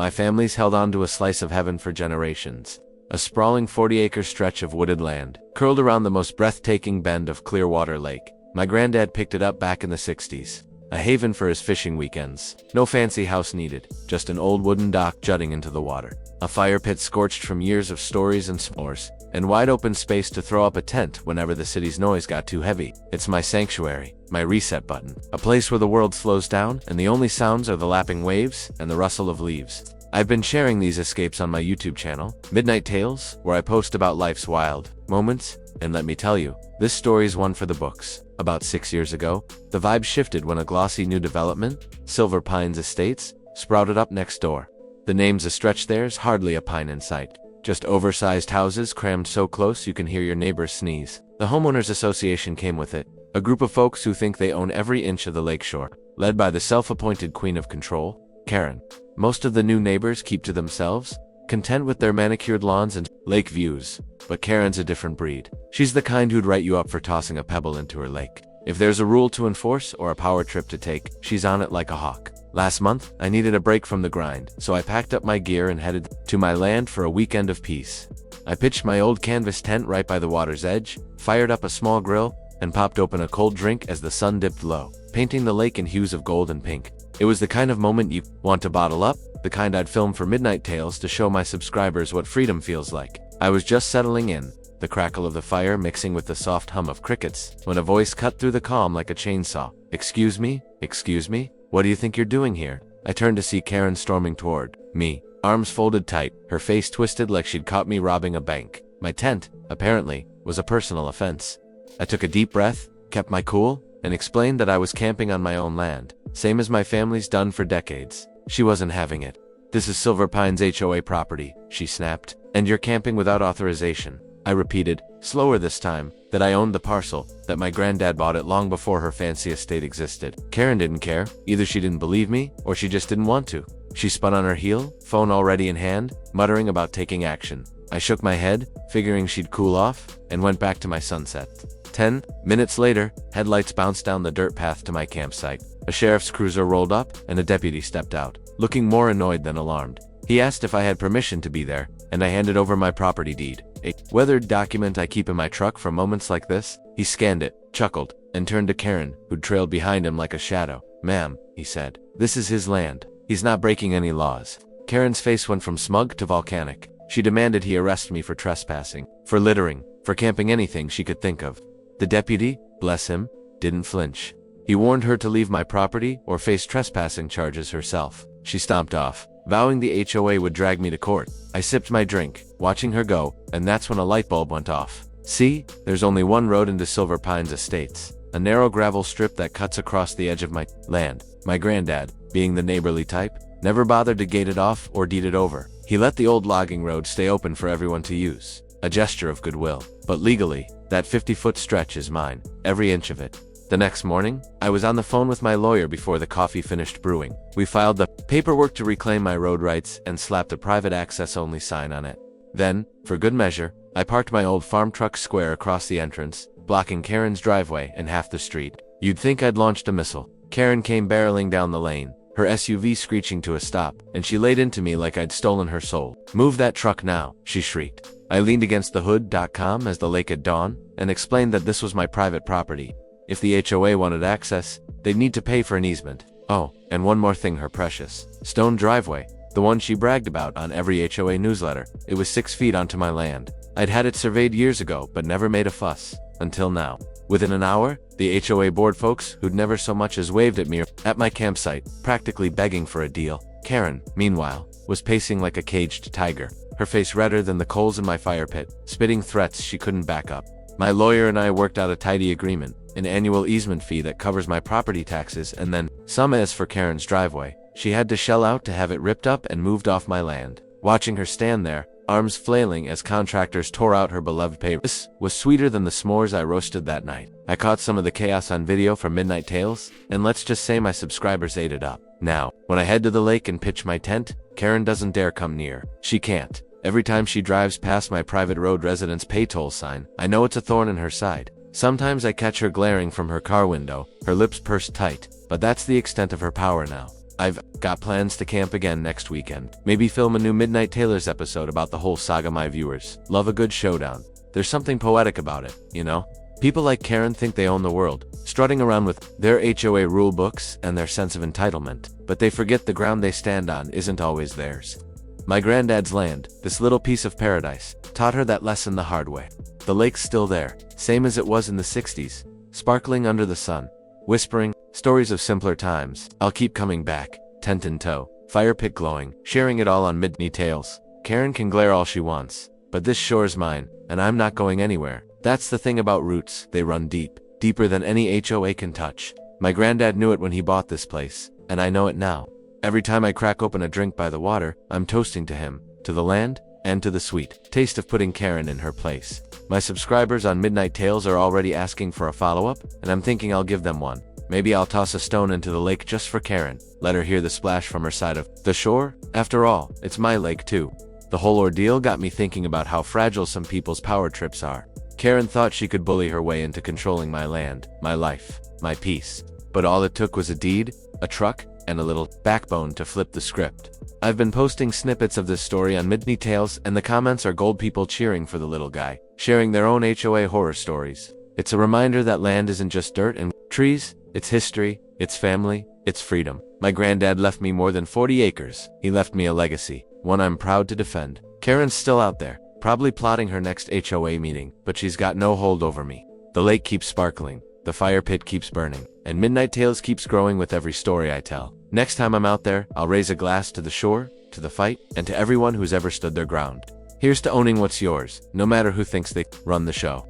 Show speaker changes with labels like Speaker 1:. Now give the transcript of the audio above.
Speaker 1: My family's held on to a slice of heaven for generations. A sprawling 40-acre stretch of wooded land, curled around the most breathtaking bend of Clearwater Lake. My granddad picked it up back in the 60s. A haven for his fishing weekends. No fancy house needed, just an old wooden dock jutting into the water. A fire pit scorched from years of stories and s'mores, and wide open space to throw up a tent whenever the city's noise got too heavy. It's my sanctuary, my reset button. A place where the world slows down, and the only sounds are the lapping waves and the rustle of leaves. I've been sharing these escapes on my YouTube channel, Midnight Tales, where I post about life's wild moments, and let me tell you, this story's one for the books. About 6 years ago, the vibe shifted when a glossy new development, Silver Pines Estates, sprouted up next door. The name's a stretch, there's hardly a pine in sight. Just oversized houses crammed so close you can hear your neighbors sneeze. The Homeowners Association came with it, a group of folks who think they own every inch of the lakeshore, led by the self-appointed queen of control, Karen. Most of the new neighbors keep to themselves, content with their manicured lawns and lake views. But Karen's a different breed. She's the kind who'd write you up for tossing a pebble into her lake. If there's a rule to enforce or a power trip to take, she's on it like a hawk. Last month, I needed a break from the grind, so I packed up my gear and headed to my land for a weekend of peace. I pitched my old canvas tent right by the water's edge, fired up a small grill, and popped open a cold drink as the sun dipped low, painting the lake in hues of gold and pink. It was the kind of moment you want to bottle up, the kind I'd film for Midnight Tales to show my subscribers what freedom feels like. I was just settling in, the crackle of the fire mixing with the soft hum of crickets, when a voice cut through the calm like a chainsaw. Excuse me? What do you think you're doing here?" I turned to see Karen storming toward me, arms folded tight, her face twisted like she'd caught me robbing a bank. My tent, apparently, was a personal offense. I took a deep breath, kept my cool, and explained that I was camping on my own land, same as my family's done for decades. She wasn't having it. "This is Silver Pines HOA property," she snapped, "and you're camping without authorization." I repeated, slower this time, that I owned the parcel, that my granddad bought it long before her fancy estate existed. Karen didn't care. Either she didn't believe me, or she just didn't want to. She spun on her heel, phone already in hand, muttering about taking action. I shook my head, figuring she'd cool off, and went back to my sunset. 10 minutes later, headlights bounced down the dirt path to my campsite. A sheriff's cruiser rolled up, and a deputy stepped out, looking more annoyed than alarmed. He asked if I had permission to be there, and I handed over my property deed, a weathered document I keep in my truck for moments like this. He scanned it, chuckled, and turned to Karen, who'd trailed behind him like a shadow. "Ma'am," he said, "this is his land. He's not breaking any laws." Karen's face went from smug to volcanic. She demanded he arrest me for trespassing, for littering, for camping, anything she could think of. The deputy, bless him, didn't flinch. He warned her to leave my property or face trespassing charges herself. She stomped off, vowing the HOA would drag me to court. I sipped my drink, watching her go, and that's when a light bulb went off. See, there's only one road into Silver Pines Estates, a narrow gravel strip that cuts across the edge of my land. My granddad, being the neighborly type, never bothered to gate it off or deed it over. He let the old logging road stay open for everyone to use, a gesture of goodwill. But legally, that 50-foot stretch is mine, every inch of it. The next morning, I was on the phone with my lawyer before the coffee finished brewing. We filed the paperwork to reclaim my road rights and slapped a private access-only sign on it. Then, for good measure, I parked my old farm truck square across the entrance, blocking Karen's driveway and half the street. You'd think I'd launched a missile. Karen came barreling down the lane, her SUV screeching to a stop, and she laid into me like I'd stolen her soul. "Move that truck now," she shrieked. I leaned against the hood.com as the lake had dawned, and explained that this was my private property. If the HOA wanted access, they'd need to pay for an easement. Oh, and one more thing, her precious stone driveway, the one she bragged about on every HOA newsletter. It was 6 feet onto my land. I'd had it surveyed years ago, but never made a fuss. Until now. Within an hour, the HOA board folks, who'd never so much as waved at me at my campsite, practically begging for a deal. Karen, meanwhile, was pacing like a caged tiger, her face redder than the coals in my fire pit, spitting threats she couldn't back up. My lawyer and I worked out a tidy agreement, an annual easement fee that covers my property taxes and then some as for Karen's driveway. She had to shell out to have it ripped up and moved off my land. Watching her stand there, arms flailing as contractors tore out her beloved paper, this was sweeter than the s'mores I roasted that night. I caught some of the chaos on video from Midnight Tales, and let's just say my subscribers ate it up. Now, when I head to the lake and pitch my tent, Karen doesn't dare come near. She can't. Every time she drives past my private road residence pay toll sign, I know it's a thorn in her side. Sometimes I catch her glaring from her car window, her lips pursed tight, but that's the extent of her power now. I've got plans to camp again next weekend. Maybe film a new MidnightTales episode about the whole saga. My viewers love a good showdown. There's something poetic about it, you know? People like Karen think they own the world, strutting around with their HOA rule books and their sense of entitlement, but they forget the ground they stand on isn't always theirs. My granddad's land, this little piece of paradise, taught her that lesson the hard way. The lake's still there, same as it was in the 60s, sparkling under the sun, whispering stories of simpler times. I'll keep coming back, tent in tow, fire pit glowing, sharing it all on MidnightTales. Karen can glare all she wants, but this shore's mine, and I'm not going anywhere. That's the thing about roots, they run deep, deeper than any HOA can touch. My granddad knew it when he bought this place, and I know it now. Every time I crack open a drink by the water, I'm toasting to him, to the land, and to the sweet taste of putting Karen in her place. My subscribers on MidnightTales are already asking for a follow-up, and I'm thinking I'll give them one. Maybe I'll toss a stone into the lake just for Karen, let her hear the splash from her side of the shore. After all, it's my lake too. The whole ordeal got me thinking about how fragile some people's power trips are. Karen thought she could bully her way into controlling my land, my life, my peace. But all it took was a deed, a truck, and a little backbone to flip the script. I've been posting snippets of this story on MidnightTales, and the comments are gold, people cheering for the little guy, sharing their own HOA horror stories. It's a reminder that land isn't just dirt and trees, it's history, it's family, it's freedom. My granddad left me more than 40 acres. He left me a legacy, one I'm proud to defend. Karen's still out there, probably plotting her next HOA meeting, but she's got no hold over me. The lake keeps sparkling, the fire pit keeps burning, and MidnightTales keeps growing with every story I tell. Next time I'm out there, I'll raise a glass to the shore, to the fight, and to everyone who's ever stood their ground. Here's to owning what's yours, no matter who thinks they run the show.